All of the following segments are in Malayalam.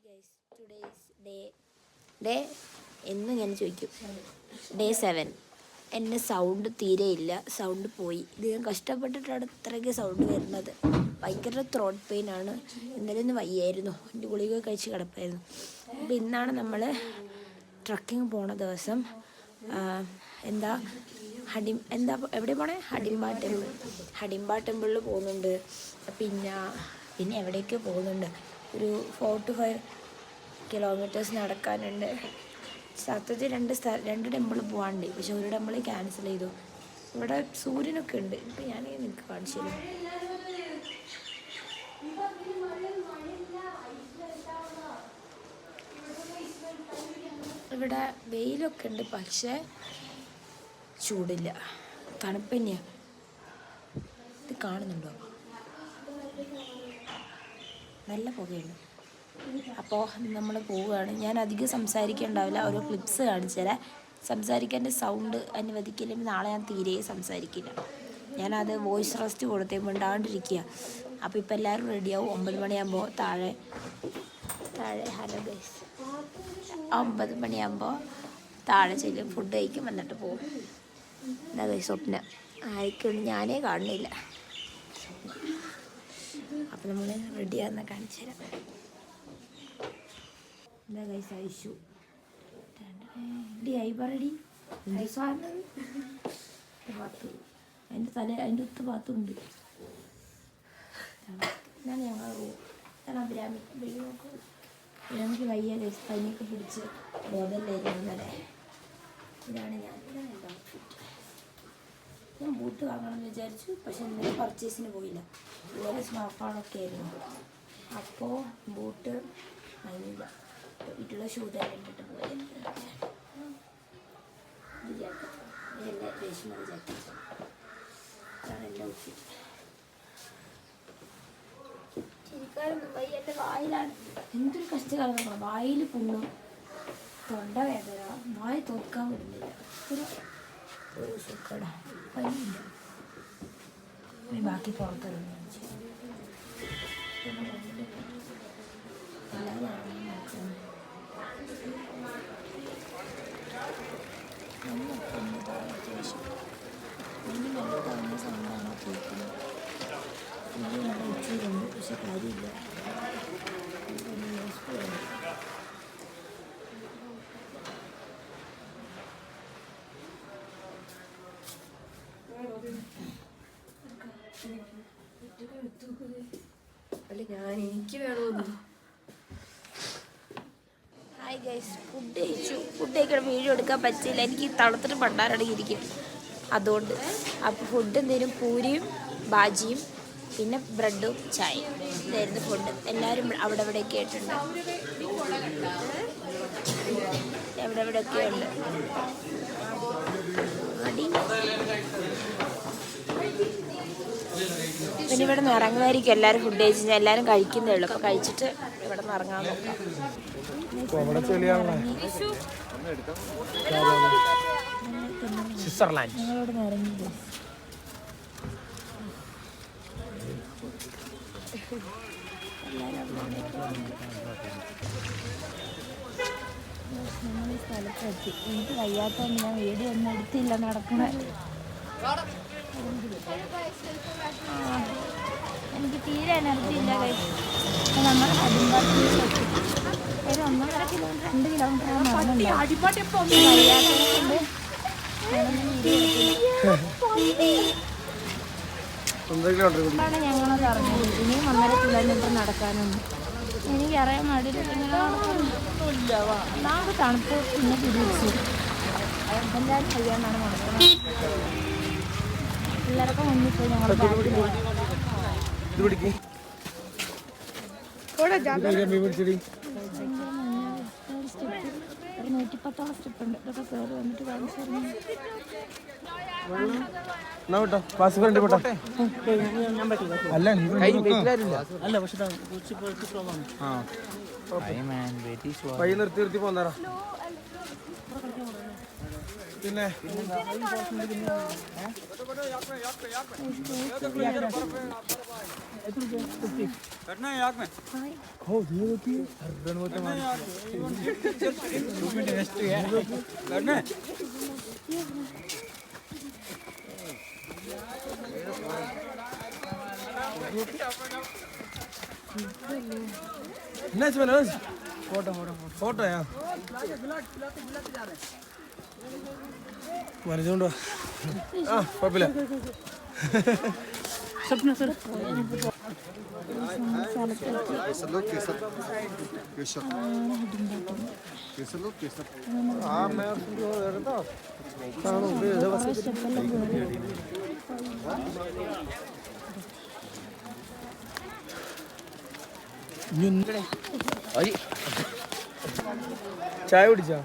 ഗൈസ് ടുഡേയ്സ് ഡേ എന്ന് ഞാൻ ചോദിക്കും. ഡേ 7. എൻ്റെ സൗണ്ട് തീരെയില്ല, സൗണ്ട് പോയി. ഇത് ഞാൻ കഷ്ടപ്പെട്ടിട്ടാണ് ഇത്രയ്ക്ക് സൗണ്ട് വരുന്നത്. ഭയങ്കര ത്രോട്ട് പെയിനാണ്. ഇന്നലെ ഒന്ന് വയ്യായിരുന്നു, എൻ്റെ ഗുളിക കഴിച്ച് കിടപ്പായിരുന്നു. അപ്പോൾ ഇന്നാണ് നമ്മൾ ട്രക്കിങ് പോണ ദിവസം. എവിടെ പോണേ? ഹഡിംബ ടെമ്പിളിൽ പോകുന്നുണ്ട്. പിന്നെ എവിടേക്ക് പോകുന്നുണ്ട്. ഒരു 4 to 5 കിലോമീറ്റേഴ്സ് നടക്കാനുണ്ട്. സത്യത്തിൽ രണ്ട് ടെമ്പിൾ പോകാനുണ്ട്, പക്ഷെ ഒരു ടെമ്പിൾ ക്യാൻസൽ ചെയ്തു. ഇവിടെ സൂര്യനൊക്കെ ഉണ്ട്. ഇപ്പം ഞാൻ നിങ്ങൾക്ക് കാണിച്ചു തരും. ഇവിടെ വെയിലൊക്കെ ഉണ്ട്, പക്ഷേ ചൂടില്ല, തണുപ്പ് തന്നെയാണ്. ഇത് കാണുന്നുണ്ടോ? നല്ല പുകയുണ്ട്. അപ്പോൾ നമ്മൾ പോവുകയാണ്. ഞാൻ അധികം സംസാരിക്കേണ്ടാവില്ല, ഓരോ ക്ലിപ്സ് കാണിച്ചു തരാം. സംസാരിക്കാൻ സൗണ്ട് അനുവദിക്കില്ലെങ്കിൽ നാളെ ഞാൻ തീരെ സംസാരിക്കില്ല. ഞാനത് വോയിസ് റെസ്റ്റ് കൊടുത്തേ മിണ്ടാണ്ടിരിക്കുക. അപ്പോൾ ഇപ്പോൾ എല്ലാവരും റെഡിയാവും. 9 മണിയാകുമ്പോൾ താഴെ ഹലോ ഗൈസ്, 9 മണിയാകുമ്പോൾ താഴെ ചെല്ലും, ഫുഡ് കഴിക്കും, വന്നിട്ട് പോകും. എന്താ ഗൈസ് സ്വപ്നം? ആയിരിക്കും, ഞാനേ കാണുന്നില്ല. അപ്പോൾ നമ്മൾ റെഡിയാകുന്ന കാണിച്ചു തരാം. എന്താ ഗൈസ് ഐഷു ഐ പറടി എന്ത് സാധനം? പാത്തു അതിൻ്റെ ഒത്ത് പാത്തുണ്ട്. ഇതാണ് ഞങ്ങൾ റൂം. ഇതാണ് അഭിരാമിക്ക് വയ്യ ഗൈസ്, പനിയൊക്കെ പിടിച്ച് ബോധമില്ലായിരുന്നു ഇന്നലെ. ഇതാണ് ഇതാണ് എൻ്റെ ഔട്ട്ഫിറ്റ്. ഞാൻ ബൂട്ട് വാങ്ങണമെന്ന് വിചാരിച്ചു, പക്ഷെ ഇന്നലെ പർച്ചേസിന് പോയില്ല. ഇതുപോലെ സ്നോഫാളൊക്കെ ആയിരുന്നു, അപ്പോൾ ബൂട്ട് വാങ്ങിയില്ല. വീട്ടിലുള്ള ഷൂ തന്നെ ഇട്ടിട്ട് പോയി. ഇതെല്ലാം രേഷ്മയുടെ ജാക്കറ്റ്. ഇതാണ് എൻ്റെ ഔട്ട്ഫിറ്റ്. ശരിക്കാരൊന്നും വയ്യ, എൻ്റെ വായിലാണ് എന്തൊരു കഷ്ടകാലം. വായിൽ പുണ്ണും, തൊണ്ട വേദന, വായി തോക്കാൻ വിടുന്നില്ല. ഒരു സുഖട പനിയില്ല. ബാക്കി പുറത്തിറങ്ങി അത്യാവശ്യം എനിക്ക് നല്ല തവണ സൗണ്ടാണോ കേൾക്കുന്നത്. എനിക്ക് നല്ല ഉച്ചയിലുണ്ട്, പക്ഷെ കാര്യമില്ല. അല്ല എനിക്ക് വേണമെന്ന്. ഹായ് ഗൈസ്, ഫുഡ് കഴിച്ചു. ഫുഡ് കഴിക്കാൻ വീഡിയോ എടുക്കാൻ പറ്റില്ല, എനിക്ക് തണുത്തിട്ട് പണ്ടാരടങ്ങിയിരിക്കും. അതുകൊണ്ട് അപ്പോൾ ഫുഡ് എന്തെങ്കിലും പൂരിയും ബാജിയും പിന്നെ ബ്രെഡും ചായയും ഇതായിരുന്നു ഫുഡ്. എല്ലാവരും അവിടെ ഇവിടെയൊക്കെ ആയിട്ടുണ്ട്, എവിടെയൊക്കെ ഉണ്ട്. പിന്നെ ഇവിടെ നിന്ന് ഇറങ്ങുമായിരിക്കും എല്ലാവരും. ഫുഡ് കഴിച്ച് എല്ലാവരും കഴിക്കുന്നേ ഉള്ളൂ. അപ്പോൾ കഴിച്ചിട്ട് ഇവിടെ നിന്ന് ഇറങ്ങാൻ നോക്കാം. സ്വിറ്റ്സർലാൻഡ് ഞങ്ങളിവിടെ നിന്ന് ഇറങ്ങി. നമ്മൾ ഈ സ്ഥലത്തെത്തി. എനിക്ക് വയ്യാത്തതുകൊണ്ട് ഞാൻ വീഡിയോ ഒന്നും എടുത്തില്ല നടക്കണേ. എനിക്ക് തീരെ എനർജി ഇല്ല കഴിച്ചു. നമ്മൾ ഹഡിംബാട്ടിൽ ഒരു 1.5 കിലോമീറ്റർ 2 കിലോമീറ്റർ വയ്യാത്തതുകൊണ്ട് ഞങ്ങളത് അറിഞ്ഞത്. ഇനിയും 1.5 കിലോമീറ്റർ നടക്കാനുണ്ട്. എനിക്കറിയാൻ മടിയില്ല, ഇങ്ങനെ നടക്കുന്നില്ല. നാളെ തണുപ്പ് പിന്നെ തിരിച്ചു എല്ലാവരും കഴിയാനാണ് നടക്കുന്നത്. പിള്ളേരൊക്കെ മുന്നിൽ പോയി ഞങ്ങൾ ബാക്കിൽ പോയി. ഒരു 110 സ്റ്റെപ്പ് ഉണ്ട്. ഇതൊക്കെ കയറി വന്നിട്ട് കാണിച്ചു നിർത്തി പോന്നാറാ. പിന്നെ ഫോട്ടോയാ മനസ്സുകൊണ്ടോ ആ കുഴപ്പമില്ല ചായ കുടിച്ചാ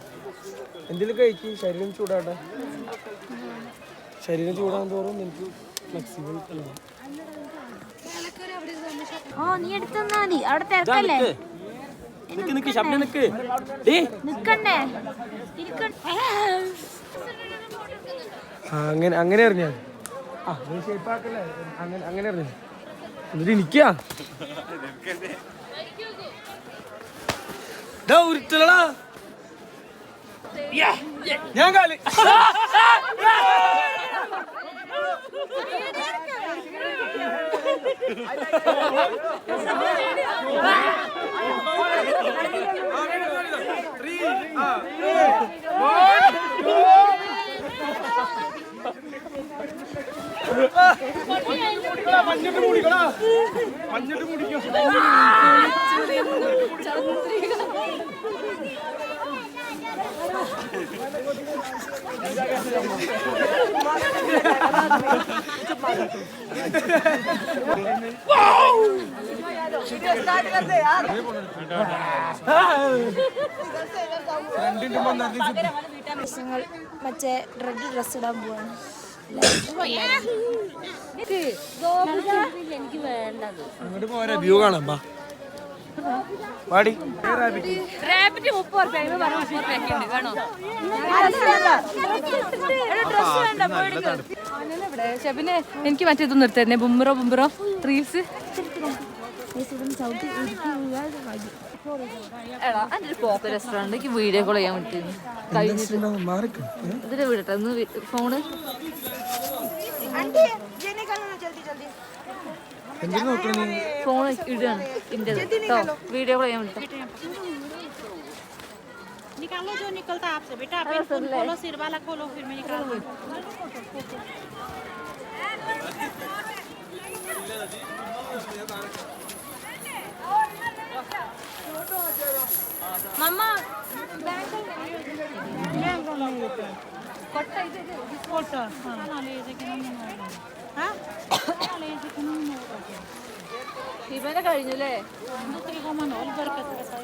എന്തെങ്കിലും കഴിക്കും ശരീരം ചൂടാട്ടെ ശരീരം ചൂടാൻ തോറും എനിക്ക് ഫ്ലെക്സിബിൾ അല്ല ഓ നീ എടുത്തന്നാ മതി അവിടെ തിരക്കല്ലേ നിക്കണ്ടേ അങ്ങനെ അങ്ങനെ അറിഞ്ഞാ ആ നീ ഷേപ്പാക്കല്ലേ അങ്ങനെ അങ്ങനെ അറിഞ്ഞു എന്നിട്ട് എനിക്കാ ഉരുട്ടലടാ ഞാൻ കാല് മഞ്ഞിട്ട് മുടിക്കടാ മഞ്ഞിട്ട് മുടിക്കോ മറ്റേ റെഡ് ഡ്രസ് ഇടാൻ പോവാണ് എനിക്ക് വേണ്ടത് അങ്ങോട്ട് പോരാ വ്യൂ കാണാം പാടി പിന്നെ എനിക്ക് മറ്റേതൊന്നും എടുത്തന്നെ ബുംറോ റീൽസ് എടാ അതിന്റെ പോപ്പ് റെസ്റ്റോറന്റ് എനിക്ക് വീഡിയോ കോൾ ചെയ്യാൻ പറ്റുന്നു കഴിഞ്ഞിട്ട് ഇതിന്റെ വിടട്ടെ ഒന്ന് ഫോണ് ഫോൺ ഇടുകയാണ് ഇന്റെ വീഡിയോ കോൾ ചെയ്യാൻ പറ്റും निकालो जो निकलता है आपसे बेटा फिर फुल खोलो सिर वाला खोलो फिर मैं निकालूंगी मम्मा कोट्टा इधर कोट्टा हां ले जे हां ले जे ഇവനെ കഴിഞ്ഞല്ലേ दूसरी को मन और बरकत के साथ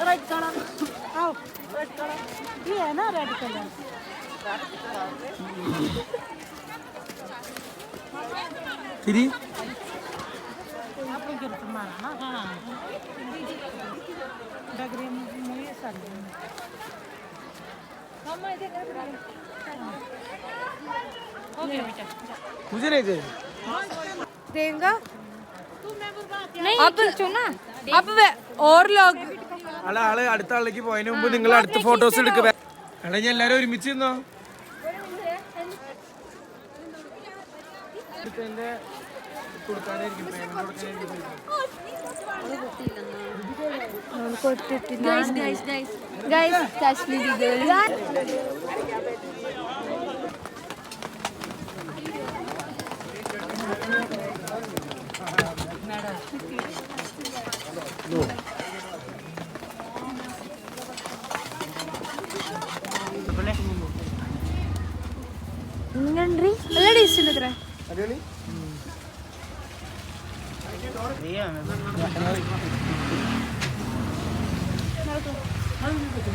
रेड कलर आओ रेड कलर ये है ना रेड कलर തിരി आपको गिफ्ट मारना हां डगरे में ये साल मम्मा इधर कर ओके बेटा मुझे नहीं चाहिए देगा नहीं अब सुना अब और लोग ആള് അടുത്ത ആളിലേക്ക് പോയതിന് മുമ്പ് നിങ്ങൾ അടുത്ത ഫോട്ടോസ് എടുക്കുക എടാ ഞാൻ എല്ലാരും ഒരുമിച്ച് നിന്നോ guys Kashmiri girl ഇങ്ങൻറി നല്ല ടേസ്റ്റ് ഉണ്ട് ഇത്ര അടിപൊളി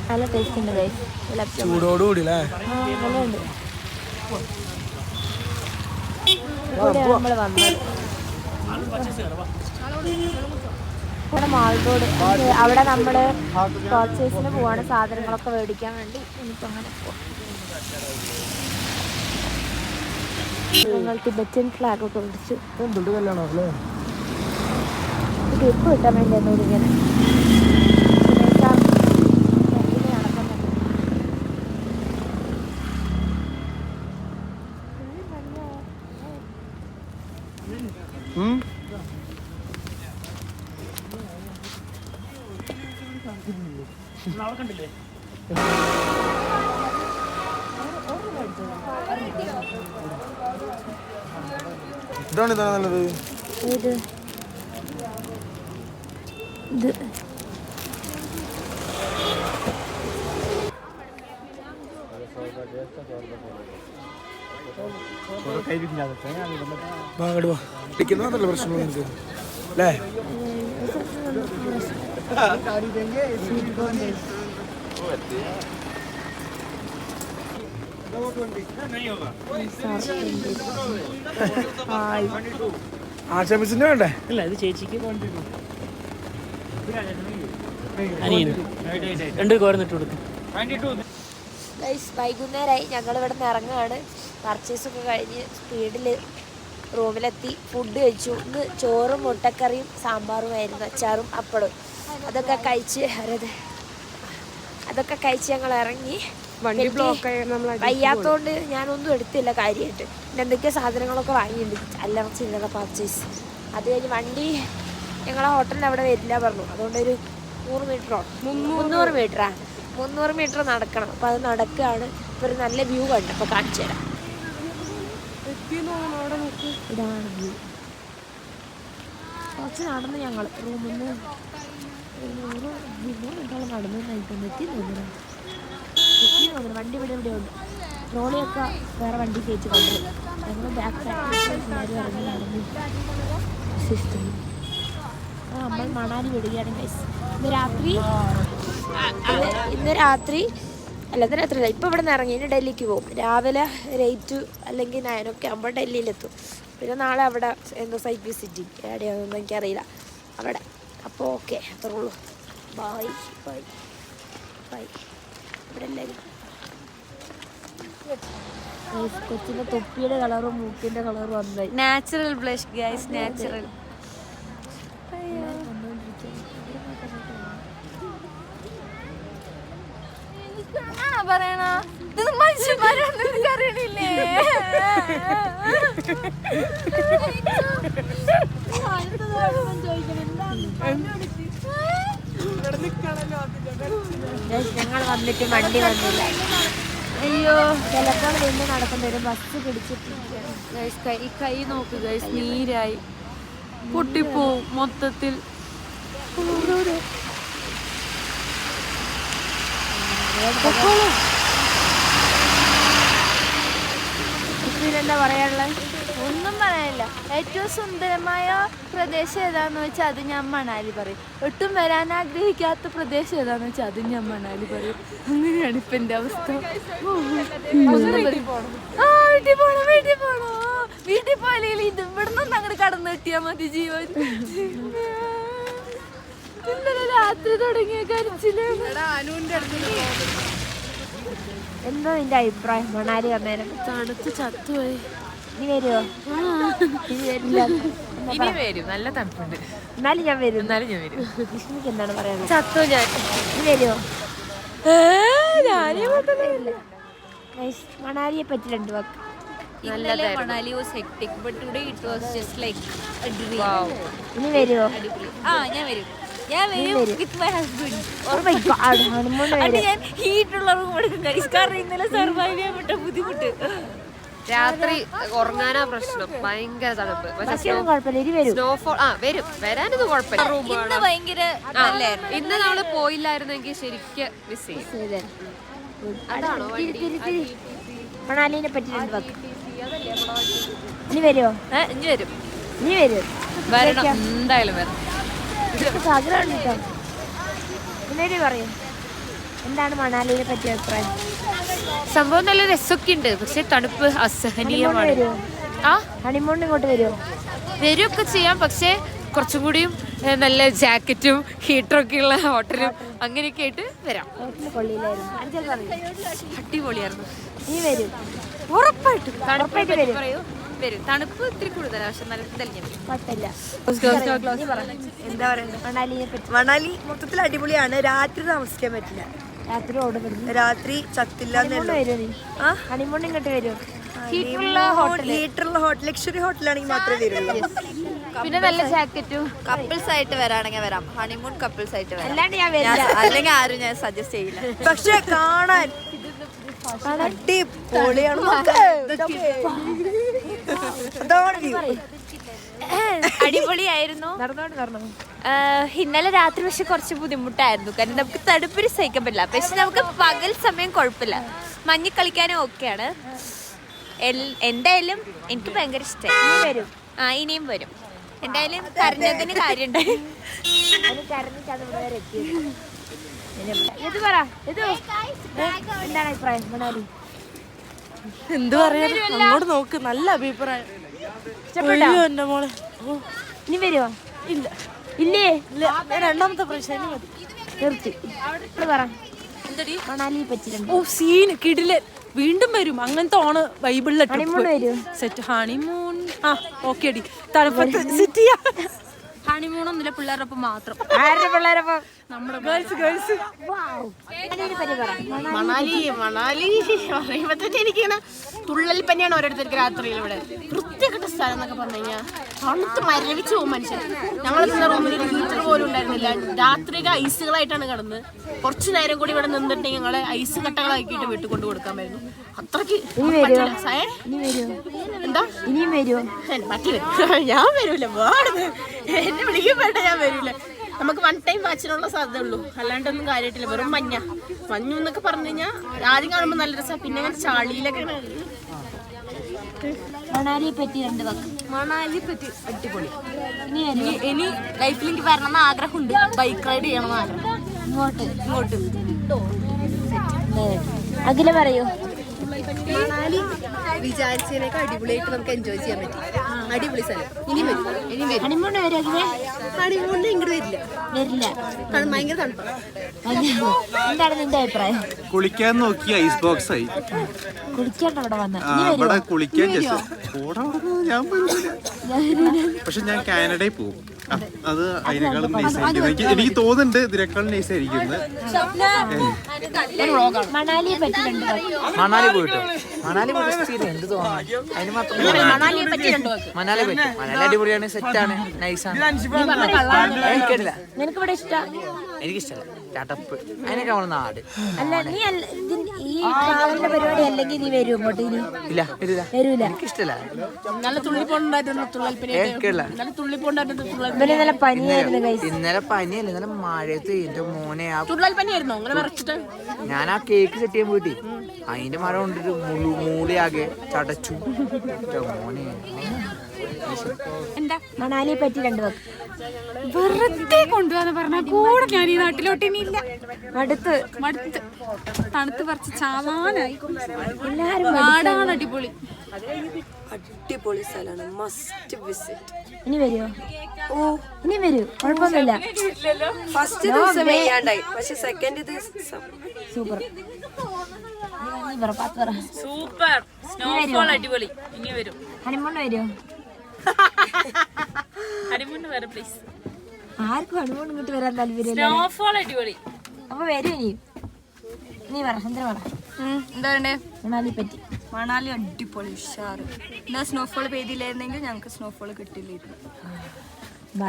നല്ല ടേസ്റ്റ് ഉണ്ട് ഗൈസ് ചൂടോടുകൂടി അല്ലേ നല്ലുണ്ട് ഇവിടെയാണ് നമ്മൾ വന്നത് ഇവിടെ മാൾ റോഡ് അവിടെ നമ്മൾ പർച്ചേസിന് പോവാണ് സാധനങ്ങളൊക്കെ മേടിക്കാൻ വേണ്ടി എനിക്കങ്ങനെ പോവാം ഞങ്ങൾ ടിബറ്റൻ ഫ്ലാഗൊക്കെ പിടിച്ചു. എന്തുണ്ട് കല്യാണം അല്ലേ? ഗ്രിപ്പ് കിട്ടാൻ വേണ്ടി എന്നോട് ഇങ്ങനെ ഇതാണ് നല്ലത്. ഇത് ഇത് നല്ല പ്രശ്നം അല്ലേ? ആശംസിന്റെ വേണ്ടേ? അല്ല ഇത് ചേച്ചിക്ക് രണ്ട് കോരന്നിട്ട് കൊടുക്കും. വൈകുന്നേരമായി. ഞങ്ങൾ ഇവിടെ നിന്ന് ഇറങ്ങുകയാണ്. പർച്ചേസൊക്കെ കഴിഞ്ഞ് സ്പീഡിൽ റൂമിലെത്തി. ഫുഡ് കഴിച്ചു. ഇന്ന് ചോറും മുട്ടക്കറിയും സാമ്പാറുമായിരുന്നു, അച്ചാറും അപ്പടും. അതൊക്കെ കഴിച്ച് ഞങ്ങൾ ഇറങ്ങി. വയ്യാത്തോണ്ട് ഞാനൊന്നും എടുത്തില്ല കാര്യമായിട്ട്. പിന്നെ എന്തൊക്കെയോ സാധനങ്ങളൊക്കെ വാങ്ങിയിട്ടുണ്ട്, അല്ലറ ചില്ലറ പർച്ചേസ്. അത് കഴിഞ്ഞ് വണ്ടി ഞങ്ങളെ ഹോട്ടലിൽ അവിടെ വരില്ല പറഞ്ഞു. അതുകൊണ്ടൊരു 300 മീറ്റർ നടക്കണം. അപ്പോൾ അത് നടക്കുകയാണ്. ഇപ്പോൾ ഒരു നല്ല വ്യൂ കണ്ടു. അപ്പോൾ കാണിച്ചു തരാം. ഇതാണ് വ്യൂ. കുറച്ച് നടന്ന് ഞങ്ങൾ റൂമിൽ നിന്ന് 100 മിനിറ്റോളം നടന്നു. എത്തി തോന്നുന്നു. വണ്ടി ഇവിടെ ഉണ്ട്. ട്രോളിയൊക്കെ വേറെ വണ്ടി കയറ്റി കൊണ്ടു. ഞങ്ങൾ ബാക്ക് പാക്കിൽ ഇറങ്ങി നടന്നു. നമ്മൾ മണാലി വിടുകയാണ് ഗൈസ്. ഇന്ന് രാത്രി ഇപ്പം ഇവിടെ നിന്ന് ഇറങ്ങി ഇനി ഡൽഹിക്ക് പോകും. രാവിലെ 8 അല്ലെങ്കിൽ 9 ഒക്കെ ആകുമ്പോൾ ഡൽഹിയിലെത്തും. പിന്നെ നാളെ അവിടെ എന്തോ സൈറ്റ് വിസിറ്റിങ് എവിടെയാണെന്നൊന്നും എനിക്കറിയില്ല അവിടെ. അപ്പോൾ ഓക്കെ, അത്രേ ഉള്ളൂ. Bye bye bye. ഇവിടെ എല്ലാവരും കൊച്ചിൻ്റെ തൊപ്പിയുടെ കളറും മൂക്കിൻ്റെ കളറും വന്നായി. Natural blush guys, natural. പറയണ ഇത് മനുഷ്യന്മാരൊന്നും അറിയണില്ലേ? ഞങ്ങൾ വന്നിട്ട് വണ്ടി വന്നില്ല. അയ്യോ, ചിലപ്പോൾ നിന്ന് നടക്കേണ്ട ഒരു ബസ് പിടിച്ചിട്ടിരിക്കുകയാണ്. കൈ നോക്ക് ഗൈസ്, നീരായി പൊട്ടിപ്പോവും മൊത്തത്തിൽ. എന്താ പറയാനുള്ളത്? ഒന്നും പറയാനില്ല. ഏറ്റവും സുന്ദരമായ പ്രദേശം ഏതാന്ന് വെച്ചാൽ അത് ഞാൻ മണാലി പറയും. ഒട്ടും വരാൻ ആഗ്രഹിക്കാത്ത പ്രദേശം ഏതാന്ന് വെച്ചാൽ അത് ഞാൻ മണാലി പറയും. അങ്ങനെയാണ് ഇപ്പൊ എന്റെ അവസ്ഥ. വീട്ടിൽ പോയാലും ഇത് ഇവിടെ നിന്ന് അങ്ങോട്ട് കടന്നു കിട്ടിയാൽ മതി ജീവൻ. ഇന്നലെ രാത്രി തുടങ്ങിയ കരച്ചില്. എന്താ നിന്റെ അഭിപ്രായം മണാലി വന്നേരം? തണുത്ത് ചത്തുപോയി. നീ വരുമോ? ഇനി വരും, നല്ല തണുപ്പുണ്ട്. എന്നാലും ഞാൻ വരും. വിഷ്ണുക്ക് എന്താണ് പറയാനുള്ളത്? ചത്തോ ഞാൻ. നീ വരുമോ? മണാലിയെ പറ്റി 2 വാക്ക്. Manali was hectic but today it was just like a dream. ഇനി വരുമോ? ഞാൻ വരും വിത്ത് മൈ ഹസ്ബൻഡ്. ഞാൻ ഹീറ്റുള്ള റൂം എടുക്കും കാരണം ഇന്നലെ സർവൈവ് ചെയ്യാൻ പറ്റ ബുദ്ധിമുട്ട്. രാത്രി ഉറങ്ങാനാ പ്രശ്നം, ഭയങ്കര തണുപ്പ്. സ്നോഫോൾ വരാനൊന്നും കുഴപ്പമില്ല. ഇന്ന് ഭയങ്കര ഇന്ന് നമ്മള് പോയില്ലായിരുന്നെങ്കിൽ ശരിക്കും മിസ് ചെയ്യും. അതാണോ മണാലിനെ പറ്റി 2 വാക്ക്. നീ വരുമോ? ഇനി വരും. നീ വരും? വരണം, എന്തായാലും വരണം. ആഗ്രഹം കേട്ടോ. പിന്നീട് പറയും എന്താണ് മണാലിനെ പറ്റിയ അഭിപ്രായം? സംഭവം നല്ല രസമൊക്കെ ഉണ്ട്, പക്ഷെ തണുപ്പ് അസഹനീയമാണ്. ഹണിമൂൺ ഇങ്ങോട്ട് വരുമോ? വരുമൊക്കെ ചെയ്യാം, പക്ഷെ കുറച്ചും കൂടിയും നല്ല ജാക്കറ്റും ഹീറ്ററൊക്കെ ഉള്ള ഹോട്ടലും അങ്ങനെയൊക്കെ ആയിട്ട് വരാം. കൊള്ളിയില്ലായിരുന്നു, അടിപൊളിയായിരുന്നു. നീ വരും? ഉറപ്പായിട്ടും. ഉറപ്പായിട്ട് വരും. വരും. തണുപ്പ് ഇത്തിരി കൂടുതലാണ്, പക്ഷെ നല്ല തെളിഞ്ഞു വരും. കുഴപ്പമില്ല. എന്താ പറയുക, മണാലിയെ പറ്റി മണാലി മൊത്തത്തിൽ അടിപൊളിയാണ്. രാത്രി താമസിക്കാൻ പറ്റില്ല, രാത്രി ഓടുന്നു. രാത്രി ചത്തില്ല വരുമോ നീ? ഹണിമൂൺ ഇങ്ങോട്ട് വരുമോ? ഹീറ്ററുള്ള ഹോട്ടൽ, ലക്ഷറി ഹോട്ടലാണെങ്കിൽ മാത്രമേ വരുള്ളൂ. പിന്നെ നല്ല ജാക്കറ്റും. കപ്പിൾസ് ആയിട്ട് വരാണെങ്കിൽ വരാം. ഹണിമൂൺ കപ്പിൾസ് ആയിട്ട് വരാം. അല്ലാണ്ട് ഞാൻ വരില്ല. അല്ലെങ്കിൽ ആരും ഞാൻ സജസ്റ്റ് ചെയ്യില്ല. പക്ഷെ കാണാൻ അടിപൊളിയാണ്. അതാണ് view. അടിപൊളിയായിരുന്നു. ഇന്നലെ രാത്രി പക്ഷെ കുറച്ച് ബുദ്ധിമുട്ടായിരുന്നു, കാരണം നമുക്ക് തണുപ്പിന് സഹിക്കാൻ പറ്റില്ല. പക്ഷെ നമുക്ക് പകൽ സമയം കുഴപ്പമില്ല, മഞ്ഞ് കളിക്കാനും ഓക്കെയാണ്. എന്തായാലും എനിക്ക് ഭയങ്കര ഇഷ്ടമായി. വരും. ഇനിയും വരും. എന്തായാലും കരഞ്ഞതിന് കാര്യമുണ്ട്. ഇത് പറ, ഇത് എന്താണ് അഭിപ്രായം മണാലി? എന്ത് പറയാ, അങ്ങോട്ട് നോക്ക്, നല്ല അഭിപ്രായം. എന്റെ മോളെ ഇനി വരുമോ? ഇല്ല ഇല്ലേ? രണ്ടാമത്തെ പ്രാവശ്യം ഇനി മതി. നിർത്തി. പറ മണാലിയെ പറ്റിയിട്ടുണ്ട്. ഓ സീൻ കിടിലൻ. വീണ്ടും വരും. അങ്ങനത്തെ ഓണ് ബൈബിളിലെ ഹണിമൂൺ വരുമോ? Set honeymoon. ആ ഓക്കെ അടി, തണുപ്പത്ത് സെറ്റ് ചെയ്യാം. ഹണിമൂണൊന്നുമില്ല, പിള്ളേരൊപ്പം മാത്രം. ആരുടെ പിള്ളേരപ്പം? നമ്മുടെ ഗേൾസ്. മണാലി പറയുമ്പോ തന്നെ എനിക്കിങ്ങനെ തുള്ളൽ പനിയാണ് ഓരോരുത്തർക്ക് രാത്രിയിൽ. ഇവിടെ വൃത്തികെട്ട സ്ഥലം എന്നൊക്കെ പറഞ്ഞു കഴിഞ്ഞാൽ തണുത്ത് മരവിച്ചു പോകും മനുഷ്യൻ. ഞങ്ങൾ നിന്ന റൂമിൽ ഒരു ഹീറ്റർ പോലും ഉണ്ടായിരുന്നില്ല. രാത്രിയൊക്കെ ഐസുകളായിട്ടാണ് കിടന്ന്. കുറച്ചു നേരം കൂടി ഇവിടെ നിന്നിട്ടുണ്ടെങ്കിൽ ഞങ്ങളെ ഐസ് കട്ടകളാക്കിയിട്ട് വീട്ടിൽ കൊണ്ട് കൊടുക്കാമായിരുന്നു. അത്രയ്ക്ക് എന്താ ഇനിയും വരുമോ? പറ്റില്ല, ഞാൻ വരൂല. എന്നെ വിളിക്കാൻ വേണ്ട, ഞാൻ വരൂല. നമുക്ക് വൺ ടൈം വാച്ചിനുള്ള സാധ്യത ഉള്ളൂ, അല്ലാണ്ടൊന്നും കാര്യമായിട്ടില്ല. വെറും മഞ്ഞു എന്നൊക്കെ പറഞ്ഞു കഴിഞ്ഞാൽ ആദ്യം കാണുമ്പോൾ നല്ല രസമാണ്, പിന്നെ അങ്ങനെ ചളിയിലൊക്കെ. മണാലിയെ പറ്റി രണ്ട് വാക്ക്. മണാലിയെ പറ്റി അടിപൊളി. ഇനി ലൈഫിൽ എനിക്ക് വരണമെന്ന് ആഗ്രഹമുണ്ട്, ബൈക്ക് റൈഡ് ചെയ്യണമെന്ന് ആഗ്രഹം. ഇങ്ങോട്ട് അഖില പറയൂ. മണാലി വിചാരിച്ചതിനേക്കാൾ അടിപൊളിയായിട്ട് നമുക്ക് എൻജോയ് ചെയ്യാൻ പറ്റും. അടിപൊളി സ്ഥലം. ഇനി വരും. ഹണിമൂൺ വരും അഖിലെ? ഹണിമൂണിന് ഇങ്ങോട്ട് വരില്ല, ഭയങ്കര തണുപ്പാണ്. എന്താണ് നിന്റെ അഭിപ്രായം? കുളിക്കാൻ നോക്കി ഐസ് ബോക്സ് ആയി. കുളിക്കാണ്ട് അവിടെ വന്ന അവിടെ കുളിക്കാൻ ഞാൻ പക്ഷെ ഞാൻ കാനഡയിൽ പോകും. അത് അതിനേക്കാളും നൈസായിരിക്കും. എനിക്ക് തോന്നുന്നുണ്ട് ഇതിനേക്കാളും നൈസായിരിക്കുന്നത്. മണാലിയെ പറ്റി രണ്ട് വാക്ക്. മണാലി പോയിട്ട് എന്ത് തോന്നുന്നു അതിന് മാത്രം. മണാലിയെ പറ്റി രണ്ടു വാക്ക്. മണാലി അടിപൊളിയാണ്, സെറ്റാണ്, നൈസാണ്. എനിക്കില്ല, നിനക്ക് ഇവിടെ ഇഷ്ടം? എനിക്കിഷ്ടമല്ല ചടപ്പ്. അതിനൊക്കെ നമ്മളെ നാട്. അല്ല നീ ഈ ട്രാവലിന്റെ പരിപാടി അല്ലെങ്കിൽ നീ വരും ഇങ്ങോട്ട്? ഇനി ഇല്ല വരൂല. എനിക്കിഷ്ടല്ല. നല്ല തുള്ളിപ്പോണ്ടായിരുന്നു തുള്ളൽപ്പനി. എനിക്കില്ല. നല്ല തുള്ളിപ്പോണ്ടായിരുന്നു തുള്ളൽ. ഇന്നലെ നല്ല പനിയായിരുന്നു guys. ഇന്നലെ പനിയല്ല, ഇന്നലെ മഴയത്ത് എന്റെ മോനെ തുള്ളൽപ്പനിയായിരുന്നു അങ്ങനെ വിറച്ചിട്ട്. ഞാൻ ആ കേക്ക് സെറ്റ് ചെയ്യാൻ പോയിട്ട് അതിന്റെ മഴ കൊണ്ടിട്ട് മൂളിയാകെ ചടച്ചു. മോനെ മണാലിയെ പറ്റി രണ്ട് വാക്ക്. വെറുതെ കൊണ്ടുപോകാന്ന് പറഞ്ഞ കൂടെ ഞാൻ ഈ നാട്ടിലോട്ട് ഇനിയില്ല. അടുത്ത് തണുത്ത് പറിച്ച് ചാവാനായി. എല്ലാരും നാടാണ് അടിപൊളി. അടിപൊളി സ്ഥലമാണ്, മസ്റ്റ് വിസിറ്റ്. ഇനി വരുമോ? ഓ ഇനി വരൂ, കുഴപ്പമൊന്നുമില്ല. ഫസ്റ്റ് ദിവസം ചെയ്യാണ്ടായി, പക്ഷെ സെക്കൻഡ് ദിവസം സൂപ്പർ. സൂപ്പർ സ്നോഫോൾ അടിപൊളി. ഇനി വരും. ഹണിമൂൺ വരുമോ? ഹണിമൂൺ വേറെ പ്ലേസ്. ആർക്കും ഹണിമൂൺ ഇങ്ങോട്ട് വരാൻ താല്പര്യം. സ്നോഫോൾ അടിപൊളി. അപ്പൊ വരും ഇനി. നീ പറ, ചന്ദ്ര പറ. എന്താ വേണ്ടേ? മണാലിയെ പറ്റി. മണാലി അടിപൊളി ഉഷാറ്. എന്നാ സ്നോഫോൾ പെയ്തില്ലായിരുന്നെങ്കിൽ ഞങ്ങൾക്ക് സ്നോഫോൾ കിട്ടില്ലായിരുന്നു.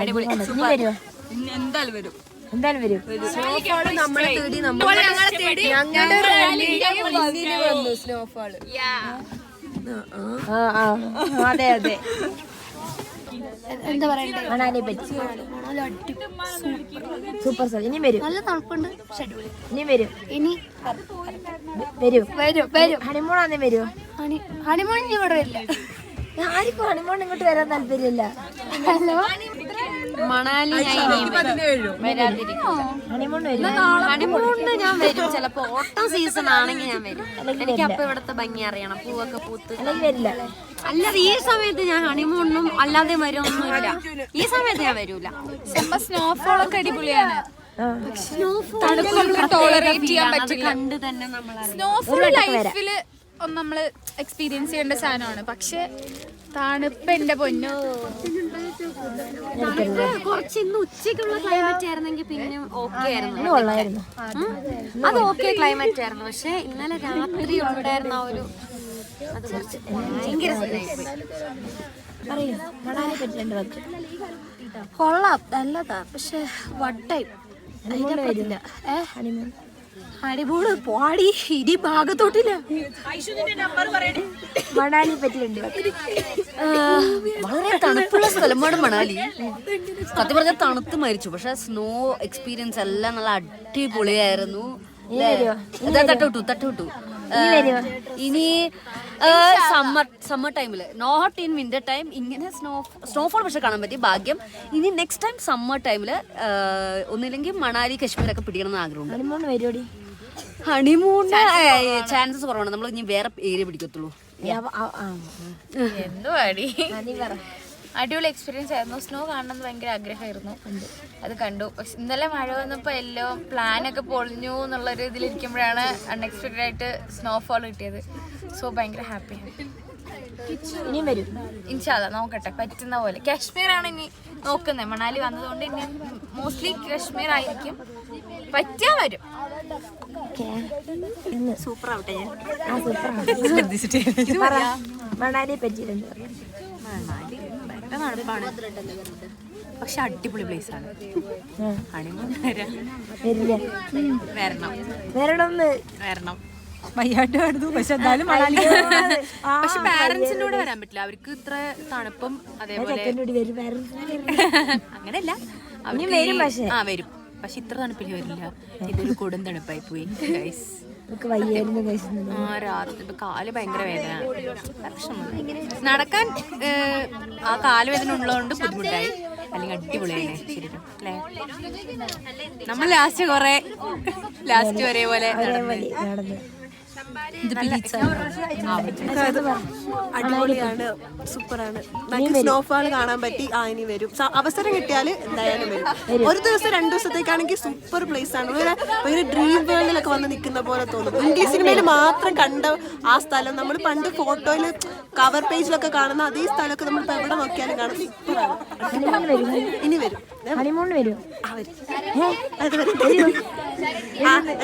അടിപൊളി. നീ വരുമോ? ഇനി എന്തായാലും വരും. എന്തായാലും വരും. നമ്മളെ തേടി സ്നോഫോള്. അതെ അതെ. എന്താ പറയണ്ടേ മണാലിയെ പറ്റി? സൂപ്പർ സ്ഥലം. ഇനി വരും. നല്ല തണുപ്പുണ്ട്. ഇനി വരും. ഇനി വരും. ഹണിമൂൺ ആന്നേ വരുമോ? ഹണിമൂൺ ഇവിടെ വരില്ല. ആർക്കും ഹണിമൂൺ ഇങ്ങോട്ട് വരാൻ താല്പര്യമില്ല. മണാലി ഹണിമൂൺ വരും. ഹണിമൂണിന് ഞാൻ വരും ചിലപ്പോ. ഓട്ടം സീസൺ ആണെങ്കിൽ ഞാൻ വരും. എനിക്ക് അപ്പൊ ഇവിടുത്തെ ഭംഗി അറിയണം, പൂവൊക്കെ പൂത്ത്. അല്ലെങ്കിൽ വരില്ല. അല്ലാതെ ഈ സമയത്ത് ഞാൻ ഹണിമൂണിനും അല്ലാതെ വരുമൊന്നുമില്ല. ഈ സമയത്ത് ഞാൻ വരൂല. സ്നോഫോൾ ഒക്കെ അടിപൊളിയാണ്. ടോളറേറ്റ് ചെയ്യാൻ പറ്റില്ല. കണ്ട് തന്നെ നമ്മൾ സ്നോഫോൾ ലൈഫില് നമ്മള് എക്സ്പീരിയൻസ് ചെയ്യേണ്ട സാധനമാണ്. പക്ഷെ തണുപ്പ് എന്റെ പൊന്നോ. കുറച്ച് ഇന്ന് ഉച്ചയ്ക്കുള്ള ക്ലൈമറ്റ് ആയിരുന്നെങ്കിൽ പിന്നെ ഓക്കെ ആയിരുന്നു. അത് ഓക്കെ ക്ലൈമറ്റ് ആയിരുന്നു. പക്ഷെ ഇന്നലെ രാത്രി ഉണ്ടായിരുന്ന ഒരു അത് കുറച്ച് ഭയങ്കര കൊള്ളാം, നല്ലതാ. പക്ഷെ വട്ടായി അടിപൊളി പോടി ഇനി ഭാഗത്തോട്ടില്ല. മണാലി പറ്റിയുണ്ട്. വളരെ തണുപ്പുള്ള സ്ഥലമാണ് മണാലി. സത്യം പറഞ്ഞാൽ തണുത്ത് മരിച്ചു. പക്ഷെ സ്നോ എക്സ്പീരിയൻസ് എല്ലാം നല്ല അടിപൊളിയായിരുന്നു. തട്ടുവിട്ടു. ഇനി സമ്മർ ടൈമില്, നോട്ട് ഇൻ വിന്റർ ടൈം, ഇങ്ങനെ സ്നോഫോൾ പക്ഷെ കാണാൻ പറ്റി ഭാഗ്യം. ഇനി നെക്സ്റ്റ് ടൈം സമ്മർ ടൈമില് ഒന്നില്ലെങ്കിൽ മണാലി കാശ്മീരൊക്കെ പിടിക്കണമെന്ന് ആഗ്രഹമുണ്ട്. ഹണിമൂണ് ചാൻസസ് കുറവാണ്. നമ്മൾ ഇനി വേറെ ഏരിയ പിടിക്കത്തുള്ളൂ. എന്തുവാടി, അടിപൊളി എക്സ്പീരിയൻസ് ആയിരുന്നു. സ്നോ കാണണമെന്ന് ഭയങ്കര ആഗ്രഹമായിരുന്നു, അത് കണ്ടു. പക്ഷെ ഇന്നലെ മഴ വന്നപ്പോൾ എല്ലാം പ്ലാനൊക്കെ പൊളിഞ്ഞു എന്നുള്ളൊരു ഇതിലിരിക്കുമ്പോഴാണ് അൺഎക്സ്പെക്റ്റഡ് ആയിട്ട് സ്നോഫോൾ കിട്ടിയത്. സോ ഭയങ്കര ഹാപ്പിയാണ്. ഇനിയും വരും ഇൻഷാല്ലാ, നോക്കട്ടെ പറ്റുന്ന പോലെ. കാശ്മീരാണ് ഇനി നോക്കുന്നത്. മണാലി വന്നതുകൊണ്ട് ഇനി മോസ്റ്റ്ലി കാശ്മീർ ആയിരിക്കും. പറ്റിയാ വരും. സൂപ്പർ ആവട്ടെ. മണാലിയെ പറ്റിയിട്ടുണ്ട്. പക്ഷെ അടിപൊളി പ്ലേസ് ആണ്. വരണം വയ്യാട്ട് കണ്ടു. പക്ഷെ എന്തായാലും പക്ഷെ പാരന്റ്സിന്റെ കൂടെ വരാൻ പറ്റില്ല. അവർക്ക് ഇത്ര തണുപ്പും അതേപോലെ അങ്ങനെയല്ല, വരും. പക്ഷെ ഇത്ര തണുപ്പിൽ വരില്ല. ഇതൊരു കൊടും തണുപ്പായി പോയി. രാത്രി കാല് ഭയങ്കര വേദന. നടക്കാൻ ആ കാല് വേദന ഉള്ളതുകൊണ്ട് ബുദ്ധിമുട്ടായി. അല്ലെങ്കിൽ അടിപൊളിയാണ് ശരിക്കും അല്ലേ. നമ്മൾ ലാസ്റ്റ് ഒരേപോലെ നടന്നു. അടിപൊളിയാണ്, സൂപ്പറാണ്. നമുക്ക് സ്നോഫാൾ കാണാൻ പറ്റി. ഇനി വരും, അവസരം കിട്ടിയാൽ എന്തായാലും വരും. ഒരു ദിവസം 2 ദിവസത്തേക്കാണെങ്കിൽ സൂപ്പർ പ്ലേസ് ആണ്. ഭയങ്കര ഡ്രീം വേൾഡിലൊക്കെ വന്ന് നിൽക്കുന്ന പോലെ തോന്നും. ഇന്ത്യ സിനിമയിൽ മാത്രം കണ്ട ആ സ്ഥലം നമ്മൾ പണ്ട് ഫോട്ടോയിൽ കവർ പേജിലൊക്കെ കാണുന്ന അതേ സ്ഥലമൊക്കെ നമ്മൾ ഇപ്പൊ എവിടെ നോക്കിയാലും കാണും. ഇനി വരും.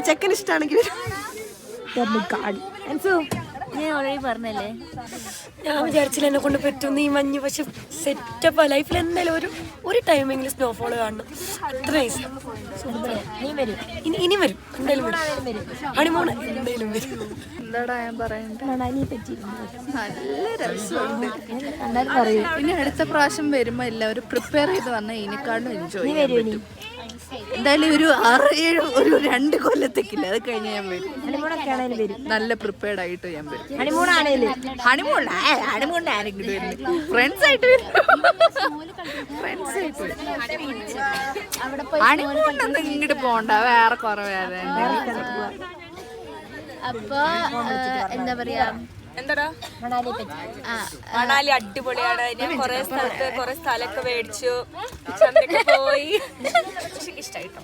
ചെക്കൻ ഇഷ്ടമാണെങ്കിൽ ഞാൻ ഓൾറെഡി പറഞ്ഞല്ലേ, ഞാൻ വിചാരിച്ചില്ല എന്നെ കൊണ്ട് പറ്റുന്ന ഈ മഞ്ഞ്. പക്ഷെ സെറ്റപ്പ് ലൈഫിൽ എന്തായാലും ഒരു ടൈമെങ്കിലും സ്നോഫോൾ കാണണം. അത്ര നൈസ്. ഇനി വരും, എന്തായാലും വരും. ഹണിമൂൺ എന്തായാലും വരും. എന്താടാ ഞാൻ പറയണ്ടേ, മണാലിയെ പറ്റി നല്ല രസമുണ്ട്. ഇനി അടുത്ത പ്രാവശ്യം വരുമ്പോ എല്ലാവരും പ്രിപ്പയർ ചെയ്ത് വന്നാൽ ഇതിനെക്കാളും എൻജോയ് ചെയ്യാൻ പറ്റും. എന്തായാലും ഒരു 6-7 ഒരു 2 കൊല്ലത്തേക്കില്ല. അത് കഴിഞ്ഞ് ഞാൻ വരും. നല്ല പ്രിപ്പയർഡ് ആയിട്ട് ഞാൻ വരും. ഹണിമൂൺ ആരെങ്കിലും വരില്ല, ഫ്രണ്ട്സ് ആയിട്ട് വരും. ഹണിമൂണൊന്നും ഇങ്ങോട്ട് പോണ്ട, വേറെ കുറെ വേറെ. അപ്പൊ എന്താ പറയാ, മണാലി അടിപൊളിയാണ്. ഞാൻ കുറെ സ്ഥലമൊക്കെ മേടിച്ചു, ചന്തക്ക് പോയി. ഇഷ്ടായിട്ടോ,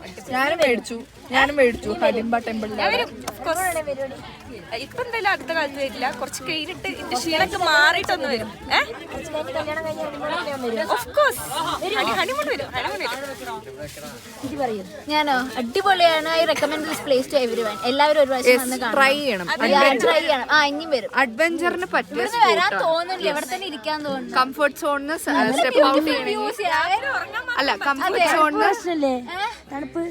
ഞാനും മേടിച്ചു കരിമ്പ ടെമ്പിൾ. ഇപ്പൊ എന്തായാലും അടുത്ത കാലത്ത് വരില്ല, കുറച്ച് കഴിഞ്ഞിട്ട് എന്റെ ക്ഷീണൊക്കെ മാറിയിട്ടൊന്ന് വരും. ഞാനോ അടിപൊളിയാണ്. I recommend this place to everyone. എല്ലാവരും ഒരു പ്രാവശ്യം വന്ന് ട്രൈ ചെയ്യണം. ഇനിയും വരും. അഡ്വഞ്ചറിന് പറ്റിയ വരാൻ തോന്നുന്നില്ല, ഇവിടെ തന്നെ ഇരിക്കാൻ തോന്നുന്നു. കംഫർട്ട് സോണിന് സ്റ്റെപ്പ് ഔട്ട് ചെയ്യണമെങ്കിൽ അല്ല, കംഫർട്ട് സോണിന് തണുപ്പ്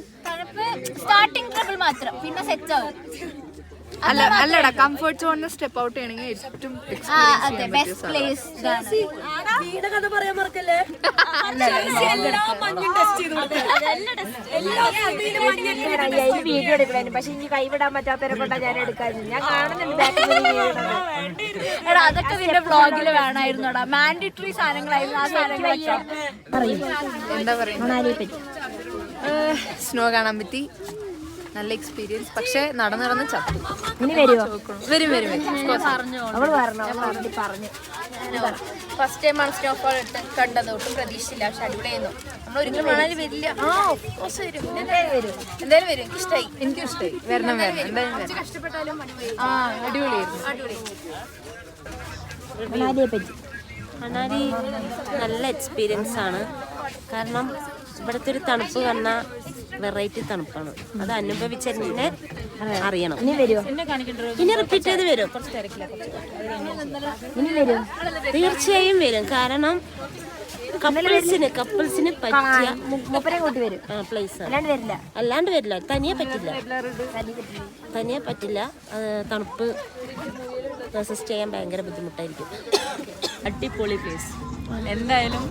സ്റ്റാർട്ടിംഗ് ട്രബിൾ മാത്രം, പിന്നെ സെറ്റ് ആവും. അല്ലടാ, കംഫർട്ട് സോണിന് സ്റ്റെപ്പ് ഔട്ട് ചെയ്യണമെങ്കിൽ ഏറ്റവും ബെസ്റ്റ് പ്ലേസ്. കഥ പറയാൻ മറക്കല്ലേ. വീഡിയോ എടുക്കണം. പക്ഷെ ഇനി കൈവിടാൻ പറ്റാത്തവരെ കൊണ്ടാ ഞാൻ എടുക്കാൻ. ഞാൻ കാണുന്നുണ്ട് എടാ, അതൊക്കെ നിന്റെ വ്ളോഗില് വേണമായിരുന്നോടാ. മാൻഡേറ്ററി സാധനങ്ങളായിരുന്നു ആ സാധനങ്ങളൊക്കെ. എന്താ പറയുക, സ്നോ കാണാൻ പറ്റി, നല്ല എക്സ്പീരിയൻസ്. പക്ഷെ നടന്ന് ചത്തു. ഇനി വരുമോ? വരും. അവള് പറഞ്ഞു. ഫസ്റ്റ് ടൈമാണ് സ്നോഫോൾ കണ്ടത്. ഒട്ടും പ്രതീക്ഷയില്ല, പക്ഷെ അടിപൊളിയായിരുന്നു. നമ്മൾ ഒരിക്കലും മണാലി വരില്ല. എന്തായാലും വരും. എനിക്ക് ഇഷ്ടമായി. എനിക്കും ഇഷ്ടമായി. വരണം കഷ്ടപ്പെട്ടാലും അടിപൊളിയായിരുന്നു. മണാലിയെ പറ്റി മണാലി നല്ല എക്സ്പീരിയൻസ് ആണ്. കാരണം ഇവിടുത്തെ ഒരു തണുപ്പ് പറഞ്ഞാൽ വെറൈറ്റി തണുപ്പാണ്. അത് അനുഭവിച്ചെന്നെ അറിയണം. ഇനി റിപ്പീറ്റ് ചെയ്ത് വരും. തീർച്ചയായും വരും. കാരണം കപ്പിൾസിന് പറ്റിയ പ്ലേസ് അല്ലാണ്ട് വരില്ല. തനിയെ പറ്റില്ല. തണുപ്പ് റെസിസ്റ്റ് ചെയ്യാൻ ഭയങ്കര ബുദ്ധിമുട്ടായിരിക്കും. അടിപൊളി പ്ലേസ്. എന്തായാലും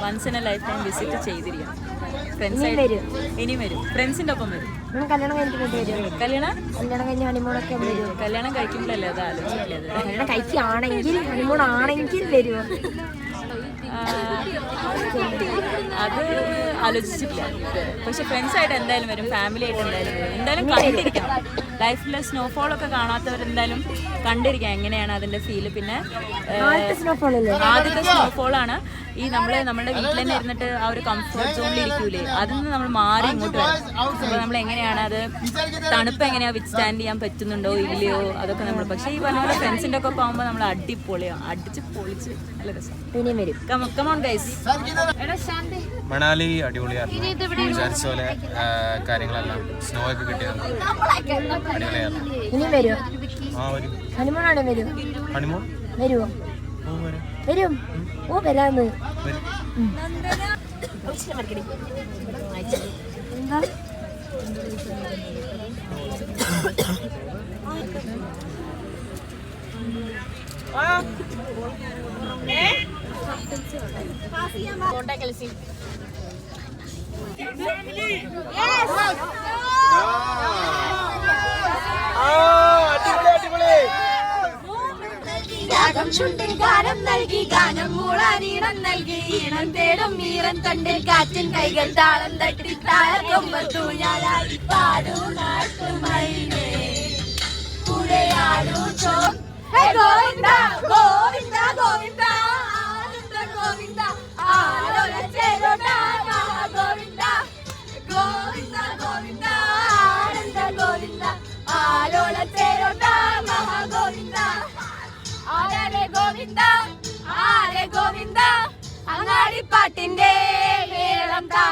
once in a life time visit ചെയ്തിരിക്കണം. ഫ്രണ്ട്സ് ഇനി വരും. ഫ്രണ്ട്സിന്റെ ഒപ്പം വരും. കല്യാണം കഴിഞ്ഞ് ഹണിമൂണൊക്കെ കല്യാണം കഴിക്കുമ്പോഴല്ലേ അത് ആലോചിക്കില്ലത്. കല്യാണം കഴിക്കുകയാണെങ്കിൽ ഹണിമൂൺ ആണെങ്കിൽ വരുമോ? അത് ആലോചിച്ചിട്ടില്ല. പക്ഷെ ഫ്രണ്ട്സായിട്ട് എന്തായാലും വരും, ഫാമിലി ആയിട്ട് എന്തായാലും വരും. എന്തായാലും കണ്ടിരിക്കണം. ലൈഫിൽ സ്നോഫോളൊക്കെ കാണാത്തവരെന്തായാലും കണ്ടിരിക്കാം എങ്ങനെയാണ് അതിന്റെ ഫീല്. പിന്നെ ആദ്യത്തെ സ്നോഫോളാണ് ഈ നമ്മുടെ വീട്ടിൽ തന്നെ ഇരുന്നിട്ട് ആ ഒരു കംഫർട്ട് സോണിൽ ഇരിക്കൂലേ, അതിൽ നിന്ന് നമ്മൾ മാറി ഇങ്ങോട്ട് വരാം. അപ്പോൾ നമ്മൾ എങ്ങനെയാണ് അത് തണുപ്പ് എങ്ങനെയാ വിത്ത്സ്റ്റാൻഡ് ചെയ്യാൻ പറ്റുന്നുണ്ടോ ഇല്ലയോ അതൊക്കെ നമ്മൾ. പക്ഷേ ഈ പറഞ്ഞ പോലെ ഫ്രണ്ട്സിന്റെ ഒക്കെ പോകുമ്പോൾ നമ്മൾ അടിച്ച് പൊളിച്ച് നല്ല രസം. Come on guys. മണാലി അടിപൊളിയായിരുന്നു. വിചാരിച്ച പോലെ കാര്യങ്ങളെല്ലാം സ്നോ ഒക്കെ കിട്ടിയത് അടിപൊളിയായിരുന്നു. ഹണിമൂൺ വരുമോ? വരും. ഓ വരാന്ന്. എന്താ ചുണ്ടിൽ ഗാനം നൽകി ഗാനം മൂളാനീണം നൽകി ഈണം തേടും ഈറൻ തണ്ടിൽ കാറ്റിൻ കൈകൾ താളം തട്ടി താഴക്കൊമ്പത്തു ഞാനായി പാടൂ നാട്ടുമൈനേ പുഴയാടൂ ചോ ഗോവിന്ദ ഗോവിന്ദ ഗോവിന്ദ ആനന്ദ ഗോവിന്ദ ആലോല ചേരോട്ട ഗോവിന്ദ ഗോവിന്ദ ഗോവിന്ദ ആനന്ദ ഗോവിന്ദ ആലോല ചേരോട്ട മഹാഗോവിന്ദ ആരെ ഗോവിന്ദ അങ്ങാടിപ്പാട്ടിന്റെ മേളം താ